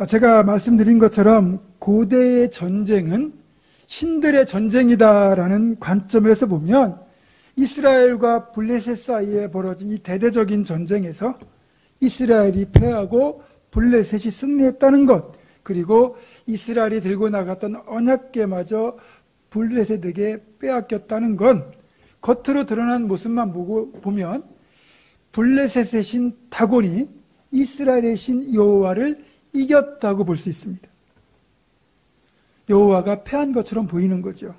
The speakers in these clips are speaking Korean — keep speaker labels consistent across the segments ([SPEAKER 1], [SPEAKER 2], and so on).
[SPEAKER 1] 제가 말씀드린 것처럼 고대의 전쟁은 신들의 전쟁이다라는 관점에서 보면 이스라엘과 블레셋 사이에 벌어진 이 대대적인 전쟁에서 이스라엘이 패하고 블레셋이 승리했다는 것, 그리고 이스라엘이 들고 나갔던 언약궤마저 블레셋에게 빼앗겼다는 건 겉으로 드러난 모습만 보면 블레셋의 신 다곤이 이스라엘의 신 여호와를 이겼다고 볼 수 있습니다. 여호와가 패한 것처럼 보이는 거죠.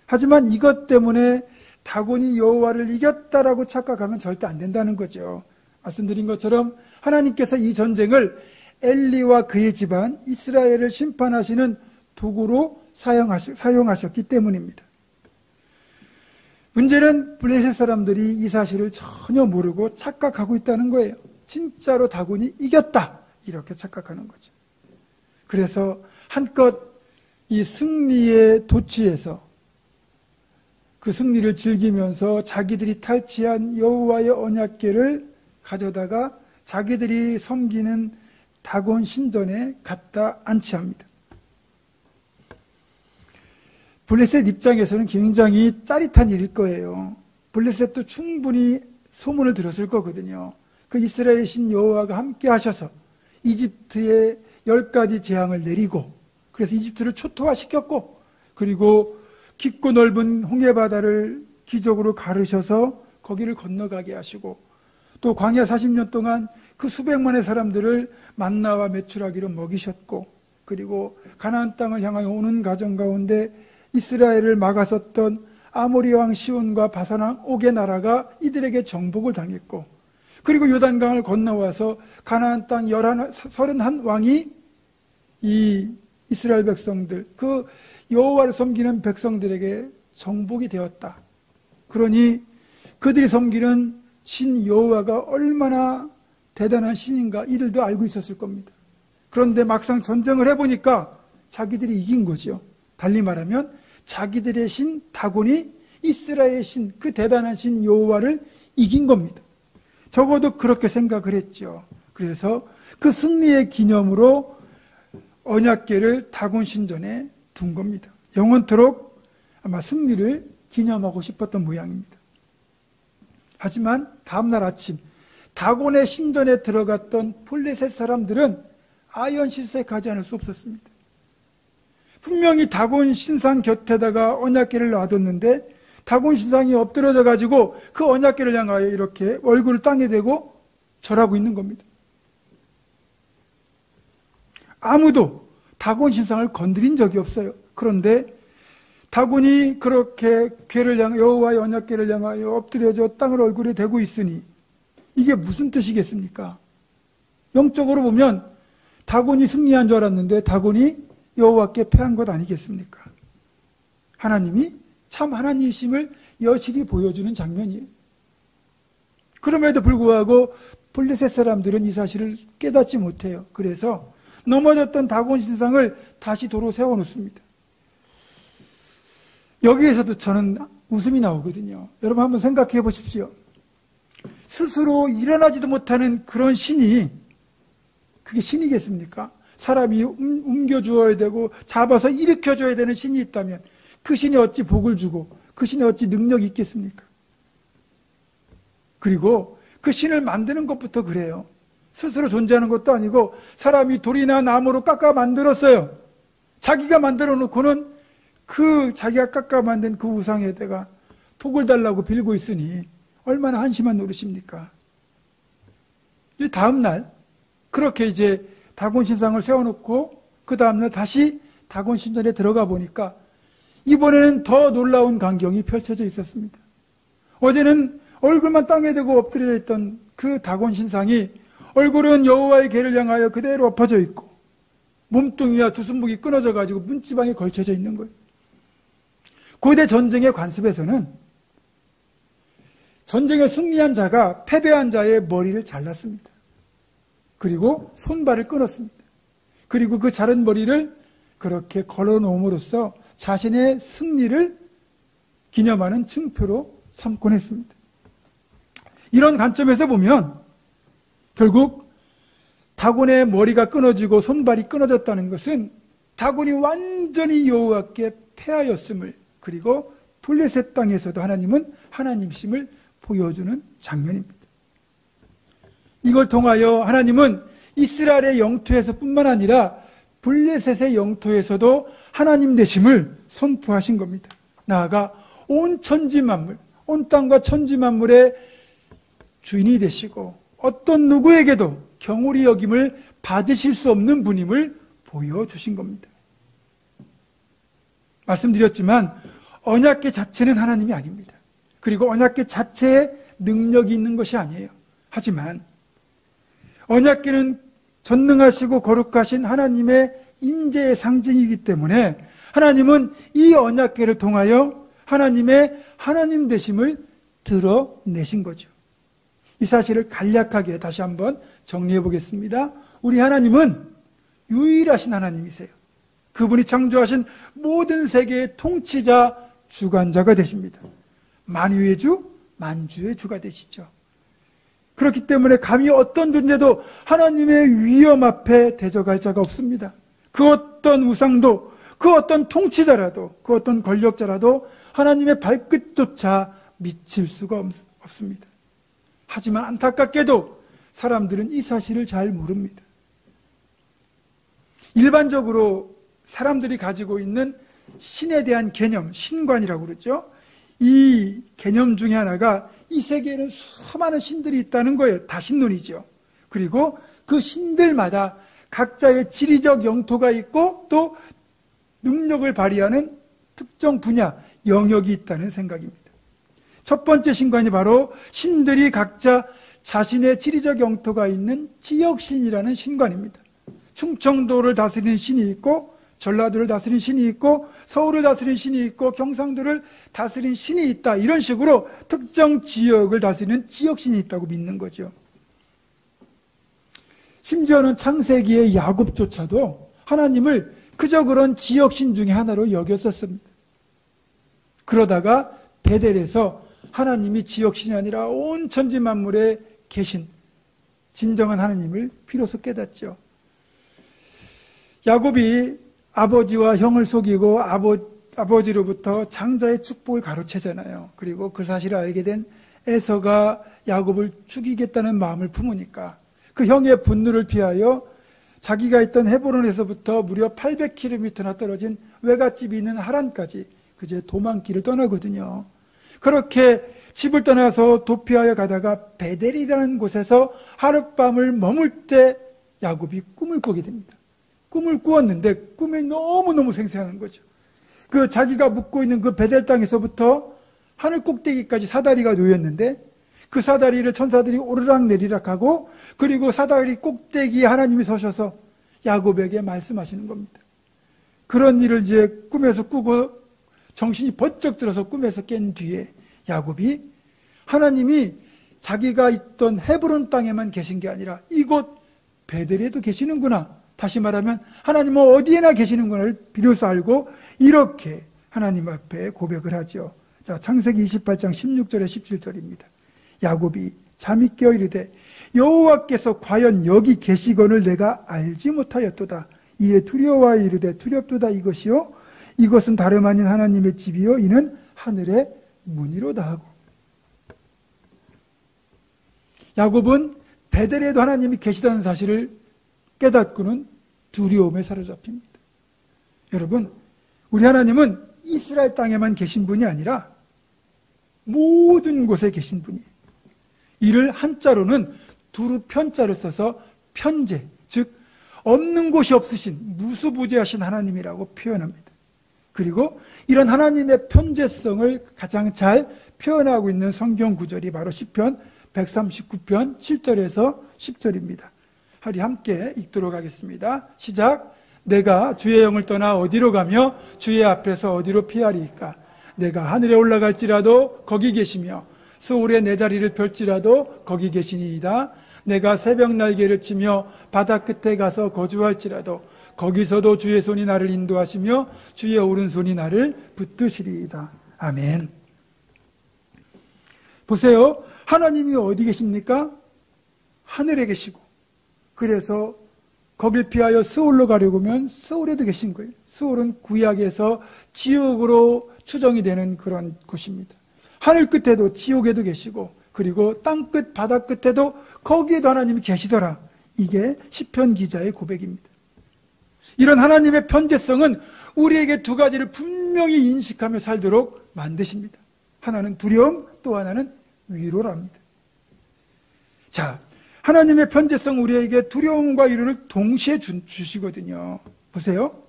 [SPEAKER 1] 하지만 이것 때문에 다곤이 여호와를 이겼다라고 착각하면 절대 안 된다는 거죠. 말씀드린 것처럼 하나님께서 이 전쟁을 엘리와 그의 집안 이스라엘을 심판하시는 도구로 사용하셨기 때문입니다. 문제는 블레셋 사람들이 이 사실을 전혀 모르고 착각하고 있다는 거예요. 진짜로 다곤이 이겼다 이렇게 착각하는 거죠. 그래서 한껏 이 승리에 도취해서 그 승리를 즐기면서 자기들이 탈취한 여호와의 언약궤를 가져다가 자기들이 섬기는 다곤 신전에 갖다 안치합니다. 블레셋 입장에서는 굉장히 짜릿한 일일 거예요. 블레셋도 충분히 소문을 들었을 거거든요. 그 이스라엘 신 여호와가 함께 하셔서 이집트에 10가지 재앙을 내리고, 그래서 이집트를 초토화시켰고, 그리고 깊고 넓은 홍해바다를 기적으로 가르셔서 거기를 건너가게 하시고, 또 광야 40년 동안 그 수백만의 사람들을 만나와 메추라기로 먹이셨고, 그리고 가나안 땅을 향하여 오는 가정 가운데 이스라엘을 막았었던 아모리 왕 시온과 바산 왕 옥의 나라가 이들에게 정복을 당했고, 그리고 요단강을 건너와서 가나안 땅 31왕이 이 이스라엘 백성들, 그 여호와를 섬기는 백성들에게 정복이 되었다. 그러니 그들이 섬기는 신 여호와가 얼마나 대단한 신인가 이들도 알고 있었을 겁니다. 그런데 막상 전쟁을 해보니까 자기들이 이긴 거죠. 달리 말하면 자기들의 신 다곤이 이스라엘의 신, 그 대단한 신 여호와를 이긴 겁니다. 적어도 그렇게 생각을 했죠. 그래서 그 승리의 기념으로 언약궤를 다곤 신전에 둔 겁니다. 영원토록 아마 승리를 기념하고 싶었던 모양입니다. 하지만 다음날 아침 다곤의 신전에 들어갔던 블레셋 사람들은 아연실색하지 않을 수 없었습니다. 분명히 다곤 신상 곁에다가 언약궤를 놔뒀는데 다곤 신상이 엎드려져 가지고 그 언약궤를 향하여 이렇게 얼굴을 땅에 대고 절하고 있는 겁니다. 아무도 다곤 신상을 건드린 적이 없어요. 그런데 다곤이 그렇게 궤를 향해 여호와의 언약궤를 향하여 엎드려져 땅을 얼굴에 대고 있으니 이게 무슨 뜻이겠습니까? 영적으로 보면 다곤이 승리한 줄 알았는데 다곤이 여호와께 패한 것 아니겠습니까? 하나님이 참 하나님이심을 여실히 보여주는 장면이에요. 그럼에도 불구하고 블레셋 사람들은 이 사실을 깨닫지 못해요. 그래서 넘어졌던 다곤 신상을 다시 도로 세워놓습니다. 여기에서도 저는 웃음이 나오거든요. 여러분 한번 생각해 보십시오. 스스로 일어나지도 못하는 그런 신이, 그게 신이겠습니까? 사람이 옮겨주어야 되고 잡아서 일으켜줘야 되는 신이 있다면 그 신이 어찌 복을 주고 그 신이 어찌 능력이 있겠습니까? 그리고 그 신을 만드는 것부터 그래요. 스스로 존재하는 것도 아니고 사람이 돌이나 나무로 깎아 만들었어요. 자기가 만들어 놓고는 그 자기가 깎아 만든 그 우상에다가 복을 달라고 빌고 있으니 얼마나 한심한 노릇입니까? 이 다음날 그렇게 이제 다곤 신상을 세워놓고 그 다음날 다시 다곤 신전에 들어가 보니까 이번에는 더 놀라운 광경이 펼쳐져 있었습니다. 어제는 얼굴만 땅에 대고 엎드려 있던 그 다곤 신상이 얼굴은 여호와의 궤를 향하여 그대로 엎어져 있고 몸뚱이와 두 손목이 끊어져 가지고 문지방에 걸쳐져 있는 거예요. 고대 전쟁의 관습에서는 전쟁에 승리한 자가 패배한 자의 머리를 잘랐습니다. 그리고 손발을 끊었습니다. 그리고 그 자른 머리를 그렇게 걸어놓음으로써 자신의 승리를 기념하는 증표로 삼곤 했습니다. 이런 관점에서 보면 결국 다곤의 머리가 끊어지고 손발이 끊어졌다는 것은 다곤이 완전히 여호와께 패하였음을, 그리고 블레셋 땅에서도 하나님은 하나님심을 보여주는 장면입니다. 이걸 통하여 하나님은 이스라엘의 영토에서 뿐만 아니라 블레셋의 영토에서도 하나님 되심을 선포하신 겁니다. 나아가 온 천지 만물, 온 땅과 천지 만물의 주인이 되시고 어떤 누구에게도 경홀히 여김을 받으실 수 없는 분임을 보여주신 겁니다. 말씀드렸지만 언약궤 자체는 하나님이 아닙니다. 그리고 언약궤 자체에 능력이 있는 것이 아니에요. 하지만 언약궤는 전능하시고 거룩하신 하나님의 임재의 상징이기 때문에 하나님은 이 언약궤를 통하여 하나님의 하나님 되심을 드러내신 거죠. 이 사실을 간략하게 다시 한번 정리해 보겠습니다. 우리 하나님은 유일하신 하나님이세요. 그분이 창조하신 모든 세계의 통치자, 주관자가 되십니다. 만유의 주, 만주의 주가 되시죠. 그렇기 때문에 감히 어떤 존재도 하나님의 위엄 앞에 대적할 자가 없습니다. 그 어떤 우상도, 그 어떤 통치자라도, 그 어떤 권력자라도 하나님의 발끝조차 미칠 수가 없습니다. 하지만 안타깝게도 사람들은 이 사실을 잘 모릅니다. 일반적으로 사람들이 가지고 있는 신에 대한 개념, 신관이라고 그러죠. 이 개념 중에 하나가 이 세계에는 수많은 신들이 있다는 거예요. 다신론이죠. 그리고 그 신들마다 각자의 지리적 영토가 있고 또 능력을 발휘하는 특정 분야, 영역이 있다는 생각입니다. 첫 번째 신관이 바로 신들이 각자 자신의 지리적 영토가 있는 지역신이라는 신관입니다. 충청도를 다스리는 신이 있고, 전라도를 다스리는 신이 있고, 서울을 다스리는 신이 있고, 경상도를 다스리는 신이 있다. 이런 식으로 특정 지역을 다스리는 지역신이 있다고 믿는 거죠. 심지어는 창세기의 야곱조차도 하나님을 그저 그런 지역신 중에 하나로 여겼었습니다. 그러다가 베델에서 하나님이 지역신이 아니라 온 천지 만물에 계신 진정한 하나님을 비로소 깨닫죠. 야곱이 아버지와 형을 속이고 아버지로부터 장자의 축복을 가로채잖아요. 그리고 그 사실을 알게 된 에서가 야곱을 죽이겠다는 마음을 품으니까 그 형의 분노를 피하여 자기가 있던 헤브론에서부터 무려 800km나 떨어진 외갓집이 있는 하란까지 그제 도망길을 떠나거든요. 그렇게 집을 떠나서 도피하여 가다가 베델이라는 곳에서 하룻밤을 머물 때 야곱이 꿈을 꾸게 됩니다. 꿈을 꾸었는데 꿈이 너무너무 생생한 거죠. 그 자기가 묵고 있는 그 베델 땅에서부터 하늘 꼭대기까지 사다리가 놓였는데 그 사다리를 천사들이 오르락 내리락 하고, 그리고 사다리 꼭대기에 하나님이 서셔서 야곱에게 말씀하시는 겁니다. 그런 일을 이제 꿈에서 꾸고 정신이 번쩍 들어서 꿈에서 깬 뒤에 야곱이 하나님이 자기가 있던 헤브론 땅에만 계신 게 아니라 이곳 베델에도 계시는구나, 다시 말하면 하나님은 어디에나 계시는구나를 비로소 알고 이렇게 하나님 앞에 고백을 하죠. 자, 창세기 28장 16절에 17절입니다. 야곱이 잠이 깨어 이르되 여호와께서 과연 여기 계시거늘 내가 알지 못하였도다. 이에 두려워하여 이르되 두렵도다. 이것이요 이것은 다름 아닌 하나님의 집이요 이는 하늘의 문이로다 하고. 야곱은 베델에도 하나님이 계시다는 사실을 깨닫고는 두려움에 사로잡힙니다. 여러분, 우리 하나님은 이스라엘 땅에만 계신 분이 아니라 모든 곳에 계신 분이에요. 이를 한자로는 두루 편자를 써서 편재, 즉 없는 곳이 없으신 무수부재하신 하나님이라고 표현합니다. 그리고 이런 하나님의 편재성을 가장 잘 표현하고 있는 성경 구절이 바로 시편 139편 7절에서 10절입니다. 우리 함께 읽도록 하겠습니다. 시작. 내가 주의 영을 떠나 어디로 가며 주의 앞에서 어디로 피하리이까? 내가 하늘에 올라갈지라도 거기 계시며 수월에 내 자리를 펼지라도 거기 계시니이다. 내가 새벽 날개를 치며 바다 끝에 가서 거주할지라도 거기서도 주의 손이 나를 인도하시며 주의 오른손이 나를 붙드시리이다. 아멘. 보세요. 하나님이 어디 계십니까? 하늘에 계시고, 그래서 거길 피하여 스올로 가려고 하면 스올에도 계신 거예요. 스올은 구약에서 지옥으로 추정이 되는 그런 곳입니다. 하늘 끝에도 지옥에도 계시고, 그리고 땅 끝, 바다 끝에도 거기에도 하나님이 계시더라. 이게 시편 기자의 고백입니다. 이런 하나님의 편재성은 우리에게 두 가지를 분명히 인식하며 살도록 만드십니다. 하나는 두려움, 또 하나는 위로랍니다. 자, 하나님의 편재성 우리에게 두려움과 위로를 동시에 주시거든요. 보세요.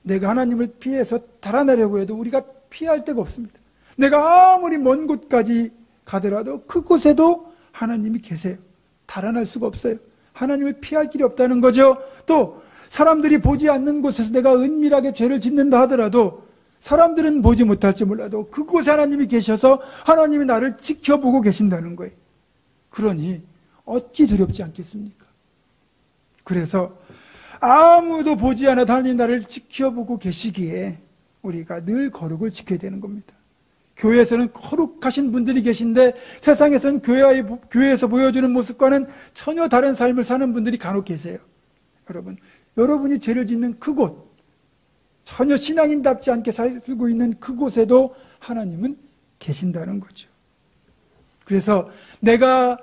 [SPEAKER 1] 내가 하나님을 피해서 달아나려고 해도 우리가 피할 데가 없습니다. 내가 아무리 먼 곳까지 가더라도 그곳에도 하나님이 계세요. 달아날 수가 없어요. 하나님을 피할 길이 없다는 거죠. 또 사람들이 보지 않는 곳에서 내가 은밀하게 죄를 짓는다 하더라도 사람들은 보지 못할지 몰라도 그곳에 하나님이 계셔서 하나님이 나를 지켜보고 계신다는 거예요. 그러니 어찌 두렵지 않겠습니까? 그래서 아무도 보지 않아도 하나님 나를 지켜보고 계시기에 우리가 늘 거룩을 지켜야 되는 겁니다. 교회에서는 거룩하신 분들이 계신데 세상에서는 교회에서 보여주는 모습과는 전혀 다른 삶을 사는 분들이 간혹 계세요. 여러분이 죄를 짓는 그곳, 전혀 신앙인답지 않게 살고 있는 그곳에도 하나님은 계신다는 거죠. 그래서 내가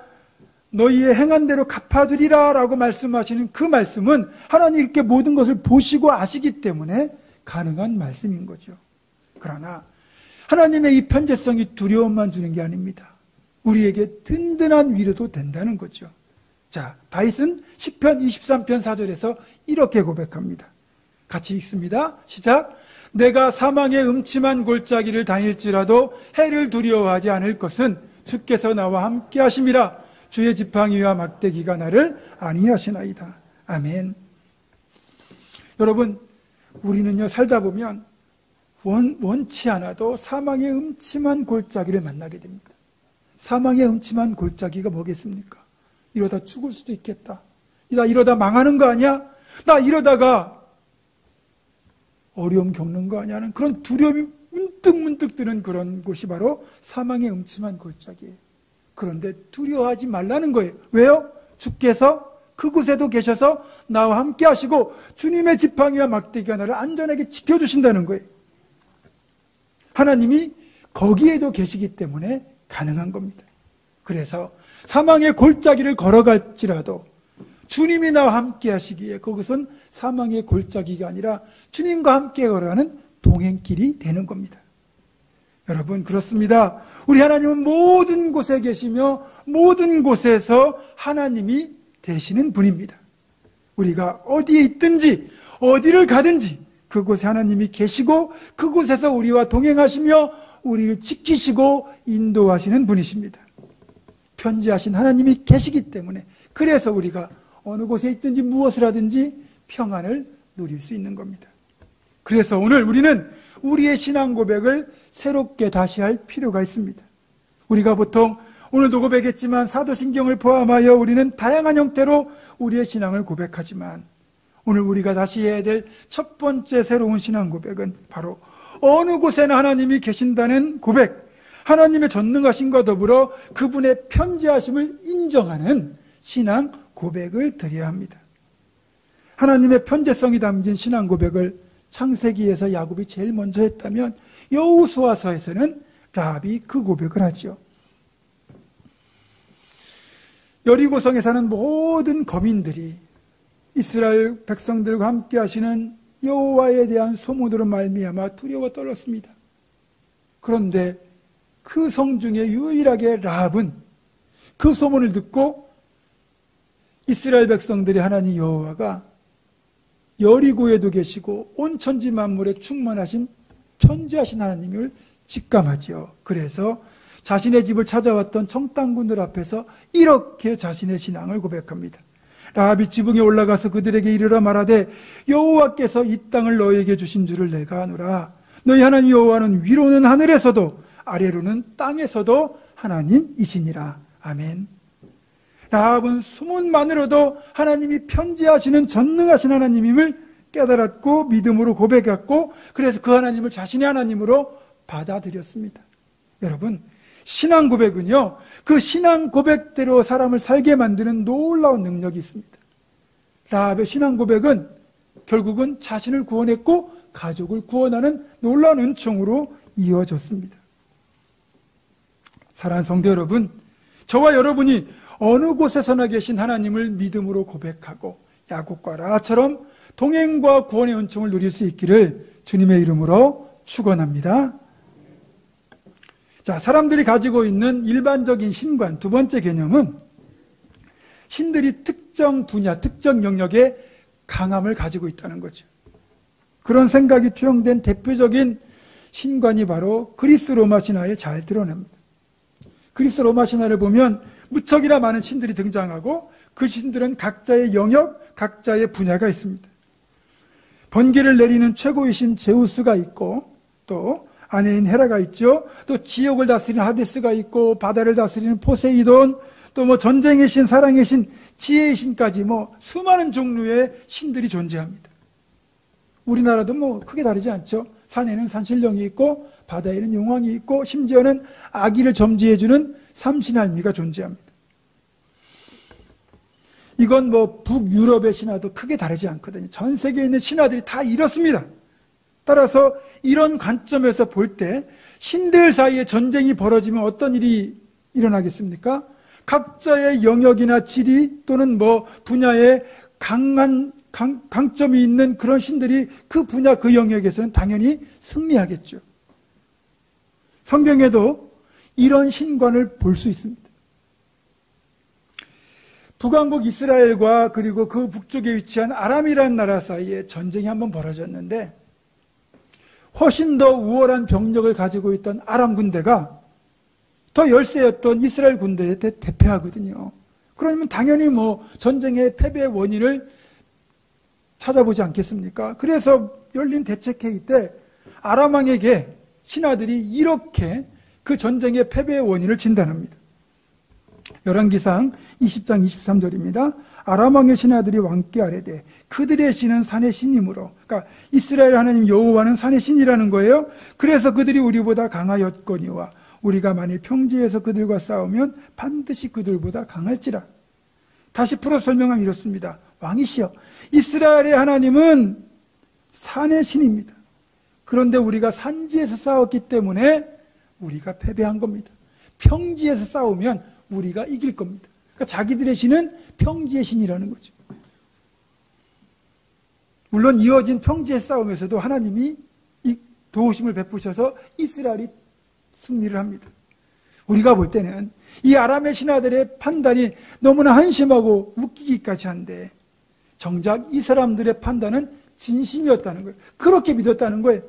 [SPEAKER 1] 너희의 행한 대로 갚아주리라 라고 말씀하시는 그 말씀은 하나님 이렇게 모든 것을 보시고 아시기 때문에 가능한 말씀인 거죠. 그러나 하나님의 이 편재성이 두려움만 주는 게 아닙니다. 우리에게 든든한 위로도 된다는 거죠. 자, 다윗은 시편 23편 4절에서 이렇게 고백합니다. 같이 읽습니다. 시작. 내가 사망의 음침한 골짜기를 다닐지라도 해를 두려워하지 않을 것은 주께서 나와 함께 하심이라. 주의 지팡이와 막대기가 나를 안위하시나이다. 아멘. 여러분, 우리는요 살다 보면 원치 않아도 사망의 음침한 골짜기를 만나게 됩니다. 사망의 음침한 골짜기가 뭐겠습니까? 이러다 죽을 수도 있겠다. 나 이러다 망하는 거 아니야? 나 이러다가 어려움 겪는 거 아니야? 그런 두려움이 문득문득 드는 그런 곳이 바로 사망의 음침한 골짜기예요. 그런데 두려워하지 말라는 거예요. 왜요? 주께서 그곳에도 계셔서 나와 함께 하시고 주님의 지팡이와 막대기가 나를 안전하게 지켜주신다는 거예요. 하나님이 거기에도 계시기 때문에 가능한 겁니다. 그래서 사망의 골짜기를 걸어갈지라도 주님이 나와 함께 하시기에 그것은 사망의 골짜기가 아니라 주님과 함께 걸어가는 동행길이 되는 겁니다. 여러분, 그렇습니다. 우리 하나님은 모든 곳에 계시며 모든 곳에서 하나님이 되시는 분입니다. 우리가 어디에 있든지 어디를 가든지 그곳에 하나님이 계시고 그곳에서 우리와 동행하시며 우리를 지키시고 인도하시는 분이십니다. 편지하신 하나님이 계시기 때문에 그래서 우리가 어느 곳에 있든지 무엇을 하든지 평안을 누릴 수 있는 겁니다. 그래서 오늘 우리는 우리의 신앙 고백을 새롭게 다시 할 필요가 있습니다. 우리가 보통 오늘도 고백했지만 사도신경을 포함하여 우리는 다양한 형태로 우리의 신앙을 고백하지만 오늘 우리가 다시 해야 될 첫 번째 새로운 신앙 고백은 바로 어느 곳에나 하나님이 계신다는 고백, 하나님의 전능하심과 더불어 그분의 편지하심을 인정하는 신앙 고백을 드려야 합니다. 하나님의 편재성이 담긴 신앙 고백을 창세기에서 야곱이 제일 먼저 했다면 여호수아서에서는 라합이 그 고백을 하죠. 여리고성에 사는 모든 거민들이 이스라엘 백성들과 함께 하시는 여호와에 대한 소문으로 말미암아 두려워 떨었습니다. 그런데 그 성 중에 유일하게 라합은 그 소문을 듣고 이스라엘 백성들이 하나님 여호와가 여리고에도 계시고 온 천지 만물에 충만하신 편지하신 하나님을 직감하죠. 그래서 자신의 집을 찾아왔던 청당군들 앞에서 이렇게 자신의 신앙을 고백합니다. 라합이 지붕에 올라가서 그들에게 이르러 말하되 여호와께서 이 땅을 너희에게 주신 줄을 내가 아노라. 너희 하나님 여호와는 위로는 하늘에서도 아래로는 땅에서도 하나님이시니라. 아멘. 라합은 소문만으로도 하나님이 편지하시는 전능하신 하나님임을 깨달았고 믿음으로 고백했고 그래서 그 하나님을 자신의 하나님으로 받아들였습니다. 여러분, 신앙 고백은요, 그 신앙 고백대로 사람을 살게 만드는 놀라운 능력이 있습니다. 라합의 신앙 고백은 결국은 자신을 구원했고 가족을 구원하는 놀라운 은총으로 이어졌습니다. 사랑하는 성도 여러분, 저와 여러분이 어느 곳에서나 계신 하나님을 믿음으로 고백하고 야곱과 라합처럼 동행과 구원의 은총을 누릴 수 있기를 주님의 이름으로 축원합니다. 자, 사람들이 가지고 있는 일반적인 신관 두 번째 개념은 신들이 특정 분야, 특정 영역에 강함을 가지고 있다는 거죠. 그런 생각이 투영된 대표적인 신관이 바로 그리스 로마 신화에 잘 드러납니다. 그리스 로마 신화를 보면 무척이나 많은 신들이 등장하고 그 신들은 각자의 영역, 각자의 분야가 있습니다. 번개를 내리는 최고의 신 제우스가 있고 또 아내인 헤라가 있죠. 또 지옥을 다스리는 하데스가 있고 바다를 다스리는 포세이돈, 또 뭐 전쟁의 신, 사랑의 신, 지혜의 신까지 뭐 수많은 종류의 신들이 존재합니다. 우리나라도 뭐 크게 다르지 않죠. 산에는 산신령이 있고 바다에는 용왕이 있고 심지어는 아기를 점지해주는 삼신할미가 존재합니다. 이건 뭐 북유럽의 신화도 크게 다르지 않거든요. 전 세계에 있는 신화들이 다 이렇습니다. 따라서 이런 관점에서 볼 때 신들 사이에 전쟁이 벌어지면 어떤 일이 일어나겠습니까? 각자의 영역이나 지리 또는 뭐 분야에 강점이 있는 그런 신들이 그 분야, 그 영역에서는 당연히 승리하겠죠. 성경에도 이런 신관을 볼 수 있습니다. 북왕국 이스라엘과 그리고 그 북쪽에 위치한 아람이라는 나라 사이에 전쟁이 한번 벌어졌는데 훨씬 더 우월한 병력을 가지고 있던 아람 군대가 더 열세였던 이스라엘 군대에 대패하거든요. 그러면 당연히 뭐 전쟁의 패배의 원인을 찾아보지 않겠습니까? 그래서 열린 대책회의 때 아람 왕에게 신하들이 이렇게 그 전쟁의 패배의 원인을 진단합니다. 열왕기상 20장 23절입니다. 아람 왕의 신하들이 왕께 아뢰되 그들의 신은 산의 신이므로, 그러니까 이스라엘 하나님 여호와는 산의 신이라는 거예요. 그래서 그들이 우리보다 강하였거니와 우리가 만일 평지에서 그들과 싸우면 반드시 그들보다 강할지라. 다시 풀어 설명하면 이렇습니다. 왕이시여, 이스라엘의 하나님은 산의 신입니다. 그런데 우리가 산지에서 싸웠기 때문에 우리가 패배한 겁니다. 평지에서 싸우면 우리가 이길 겁니다. 그러니까 자기들의 신은 평지의 신이라는 거죠. 물론 이어진 평지의 싸움에서도 하나님이 이 도우심을 베푸셔서 이스라엘이 승리를 합니다. 우리가 볼 때는 이 아람의 신하들의 판단이 너무나 한심하고 웃기기까지 한데 정작 이 사람들의 판단은 진심이었다는 거예요. 그렇게 믿었다는 거예요.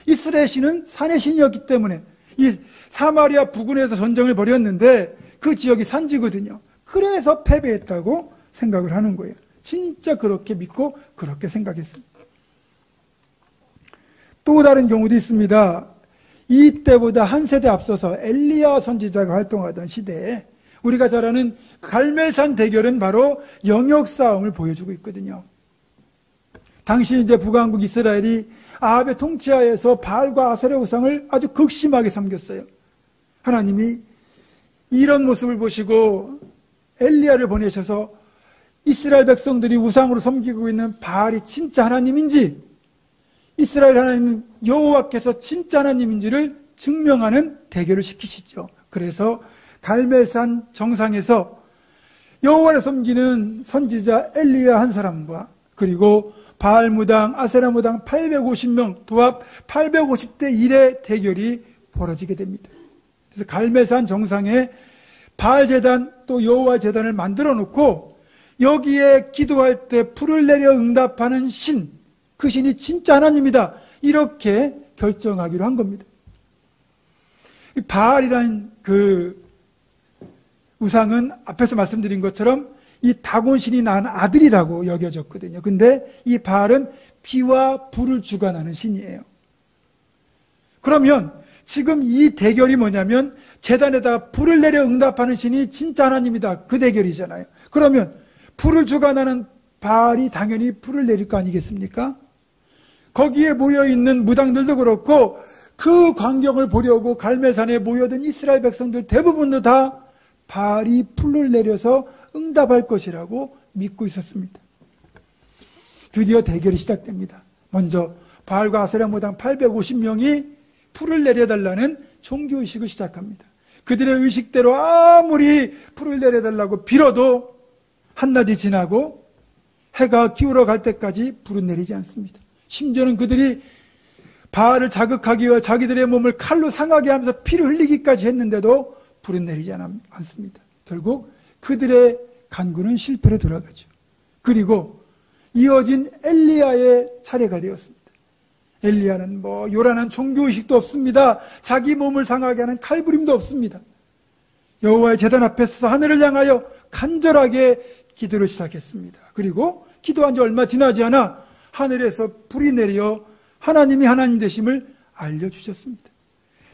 [SPEAKER 1] 이스라엘 신은 산의 신이었기 때문에 이 사마리아 부근에서 전쟁을 벌였는데 그 지역이 산지거든요. 그래서 패배했다고 생각을 하는 거예요. 진짜 그렇게 믿고 그렇게 생각했습니다. 또 다른 경우도 있습니다. 이때보다 한 세대 앞서서 엘리야 선지자가 활동하던 시대에 우리가 잘 아는 갈멜산 대결은 바로 영역 싸움을 보여주고 있거든요. 당시 이제 북왕국 이스라엘이 아합의 통치하에서 바알과 아세라 우상을 아주 극심하게 섬겼어요. 하나님이 이런 모습을 보시고 엘리야를 보내셔서 이스라엘 백성들이 우상으로 섬기고 있는 바알이 진짜 하나님인지 이스라엘 하나님 여호와께서 진짜 하나님인지를 증명하는 대결을 시키시죠. 그래서 갈멜산 정상에서 여호와를 섬기는 선지자 엘리야 한 사람과 그리고 바알 무당, 아세라 무당 850명, 도합 850대 1의 대결이 벌어지게 됩니다. 그래서 갈멜산 정상에 바알 제단 또 여호와 제단을 만들어 놓고 여기에 기도할 때 불을 내려 응답하는 신, 그 신이 진짜 하나님이다, 이렇게 결정하기로 한 겁니다. 바알이라는 그 우상은 앞에서 말씀드린 것처럼 이 다곤신이 낳은 아들이라고 여겨졌거든요. 근데 이 바알은 피와 불을 주관하는 신이에요. 그러면 지금 이 대결이 뭐냐면 제단에다 불을 내려 응답하는 신이 진짜 하나님이다, 그 대결이잖아요. 그러면 불을 주관하는 바알이 당연히 불을 내릴 거 아니겠습니까? 거기에 모여있는 무당들도 그렇고 그 광경을 보려고 갈멜산에 모여든 이스라엘 백성들 대부분도 다 바알이 불을 내려서 응답할 것이라고 믿고 있었습니다. 드디어 대결이 시작됩니다. 먼저 바알과 아세라 무당 850명이 풀을 내려달라는 종교의식을 시작합니다. 그들의 의식대로 아무리 풀을 내려달라고 빌어도 한낮이 지나고 해가 기울어 갈 때까지 불은 내리지 않습니다. 심지어는 그들이 바알을 자극하기 위해 자기들의 몸을 칼로 상하게 하면서 피를 흘리기까지 했는데도 불은 내리지 않습니다. 결국 그들의 간구는 실패로 돌아가죠. 그리고 이어진 엘리야의 차례가 되었습니다. 엘리야는 요란한 종교의식도 없습니다. 자기 몸을 상하게 하는 칼부림도 없습니다. 여호와의 제단 앞에 서서 하늘을 향하여 간절하게 기도를 시작했습니다. 그리고 기도한 지 얼마 지나지 않아 하늘에서 불이 내려 하나님이 하나님 되심을 알려주셨습니다.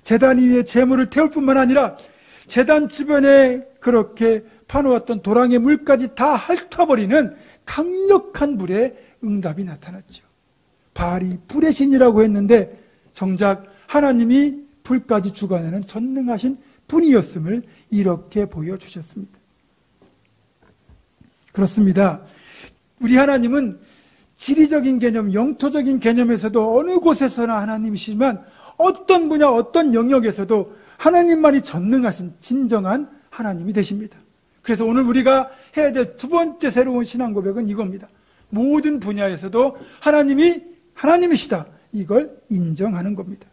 [SPEAKER 1] 제단 위에 제물을 태울 뿐만 아니라 제단 주변에 그렇게 파놓았던 도랑의 물까지 다 핥아버리는 강력한 불의 응답이 나타났죠. 바알이 불의 신이라고 했는데 정작 하나님이 불까지 주관하는 전능하신 분이었음을 이렇게 보여주셨습니다. 그렇습니다. 우리 하나님은 지리적인 개념, 영토적인 개념에서도 어느 곳에서나 하나님이시지만 어떤 분야, 어떤 영역에서도 하나님만이 전능하신 진정한 하나님이 되십니다. 그래서 오늘 우리가 해야 될 두 번째 새로운 신앙 고백은 이겁니다. 모든 분야에서도 하나님이 하나님이시다. 이걸 인정하는 겁니다.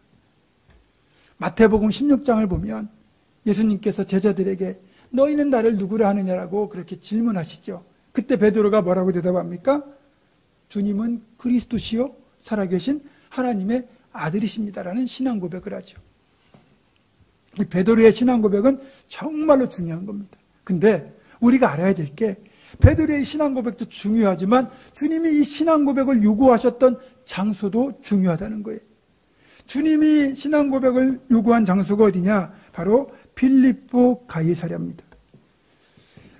[SPEAKER 1] 마태복음 16장을 보면 예수님께서 제자들에게 너희는 나를 누구라 하느냐라고 그렇게 질문하시죠. 그때 베드로가 뭐라고 대답합니까? 주님은 그리스도시요 살아계신 하나님의 아들이십니다라는 신앙 고백을 하죠. 이 베드로의 신앙 고백은 정말로 중요한 겁니다. 근데 우리가 알아야 될 게 베드로의 신앙 고백도 중요하지만 주님이 이 신앙 고백을 요구하셨던 장소도 중요하다는 거예요. 주님이 신앙 고백을 요구한 장소가 어디냐? 바로 빌립보 가이사랴입니다.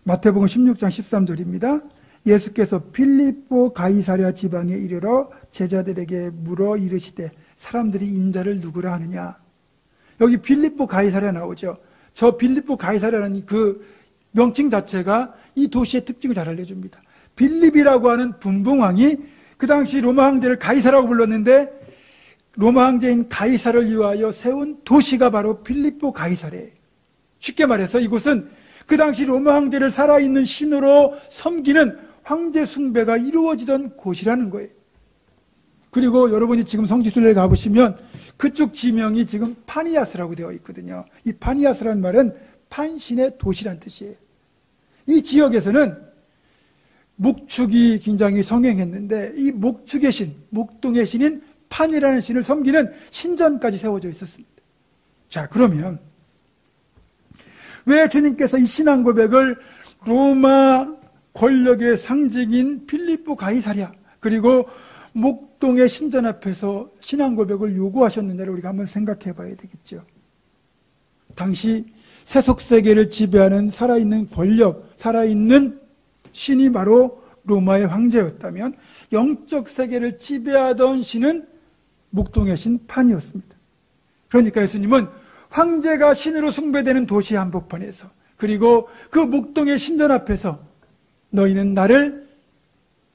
[SPEAKER 1] 마태복음 16장 13절입니다. 예수께서 빌립보 가이사랴 지방에 이르러 제자들에게 물어 이르시되 사람들이 인자를 누구라 하느냐. 여기 빌립보 가이사랴 나오죠. 저 빌립보 가이사랴라는 그 명칭 자체가 이 도시의 특징을 잘 알려줍니다. 빌립이라고 하는 분봉왕이 그 당시 로마 황제를 가이사라고 불렀는데 로마 황제인 가이사를 위하여 세운 도시가 바로 빌립보 가이사랴예요. 쉽게 말해서 이곳은 그 당시 로마 황제를 살아있는 신으로 섬기는 황제 숭배가 이루어지던 곳이라는 거예요. 그리고 여러분이 지금 성지순례를 가보시면 그쪽 지명이 지금 파니아스라고 되어 있거든요. 이 파니아스라는 말은 판신의 도시란 뜻이에요. 이 지역에서는 목축이 굉장히 성행했는데 이 목축의 신, 목동의 신인 판이라는 신을 섬기는 신전까지 세워져 있었습니다. 자, 그러면 왜 주님께서 이 신앙 고백을 로마 권력의 상징인 빌립보 가이사랴 그리고 목동의 신전 앞에서 신앙 고백을 요구하셨는지를 우리가 한번 생각해 봐야 되겠죠. 당시 세속세계를 지배하는 살아있는 권력, 살아있는 신이 바로 로마의 황제였다면 영적 세계를 지배하던 신은 목동의 신 판이었습니다. 그러니까 예수님은 황제가 신으로 숭배되는 도시 한복판에서 그리고 그 목동의 신전 앞에서 너희는 나를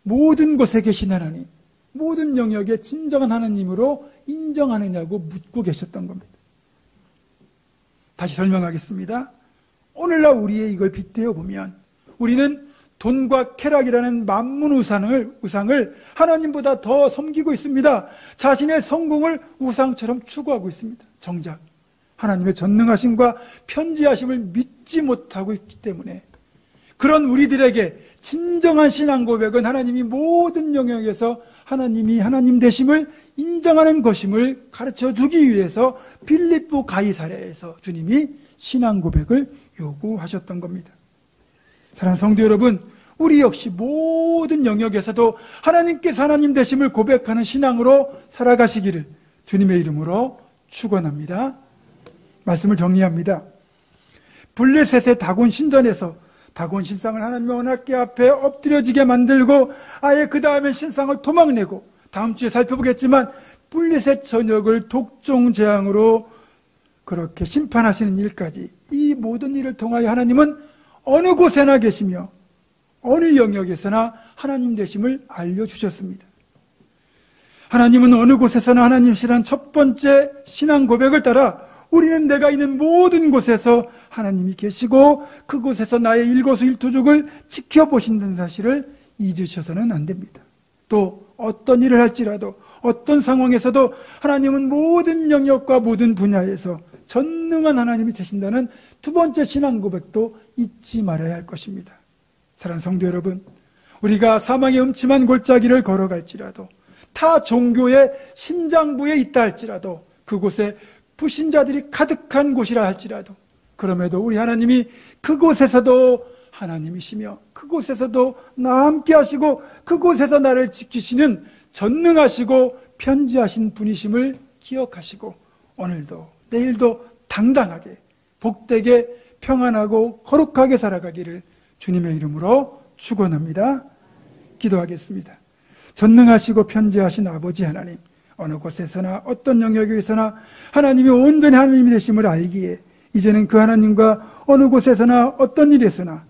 [SPEAKER 1] 모든 곳에 계신 하나님, 모든 영역의 진정한 하나님으로 인정하느냐고 묻고 계셨던 겁니다. 다시 설명하겠습니다. 오늘날 우리의 이걸 빗대어 보면 우리는 돈과 쾌락이라는 만문 우상을 하나님보다 더 섬기고 있습니다. 자신의 성공을 우상처럼 추구하고 있습니다. 정작 하나님의 전능하심과 편지하심을 믿지 못하고 있기 때문에 그런 우리들에게 진정한 신앙 고백은 하나님이 모든 영역에서 하나님이 하나님 되심을 인정하는 것임을 가르쳐 주기 위해서 빌립보 가이사랴에서 주님이 신앙 고백을 요구하셨던 겁니다. 사랑하는 성도 여러분, 우리 역시 모든 영역에서도 하나님께서 하나님 되심을 고백하는 신앙으로 살아가시기를 주님의 이름으로 축원합니다. 말씀을 정리합니다. 블레셋의 다곤 신전에서 다곤 신상을 하나님의 언약궤 앞에 엎드려지게 만들고 아예 그 다음에 신상을 도망내고 다음 주에 살펴보겠지만 블레셋 전역을 독종 재앙으로 그렇게 심판하시는 일까지 이 모든 일을 통하여 하나님은 어느 곳에나 계시며 어느 영역에서나 하나님 되심을 알려주셨습니다. 하나님은 어느 곳에서나 하나님이시란 첫 번째 신앙 고백을 따라 우리는 내가 있는 모든 곳에서 하나님이 계시고 그곳에서 나의 일거수일투족을 지켜보신다는 사실을 잊으셔서는 안 됩니다. 또 어떤 일을 할지라도 어떤 상황에서도 하나님은 모든 영역과 모든 분야에서 전능한 하나님이 되신다는 두 번째 신앙 고백도 잊지 말아야 할 것입니다. 사랑하는 성도 여러분, 우리가 사망의 음침한 골짜기를 걸어갈지라도 타 종교의 심장부에 있다 할지라도 그곳에 불신자들이 가득한 곳이라 할지라도 그럼에도 우리 하나님이 그곳에서도 하나님이시며 그곳에서도 나와 함께 하시고 그곳에서 나를 지키시는 전능하시고 편지하신 분이심을 기억하시고 오늘도 내일도 당당하게 복되게 평안하고 거룩하게 살아가기를 주님의 이름으로 축원합니다. 기도하겠습니다. 전능하시고 편지하신 아버지 하나님, 어느 곳에서나 어떤 영역에서나 하나님이 온전히 하나님이 되심을 알기에 이제는 그 하나님과 어느 곳에서나 어떤 일에서나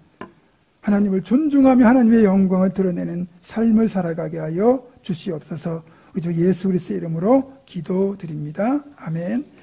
[SPEAKER 1] 하나님을 존중하며 하나님의 영광을 드러내는 삶을 살아가게 하여 주시옵소서. 우리 주 예수 그리스도의 이름으로 기도드립니다. 아멘.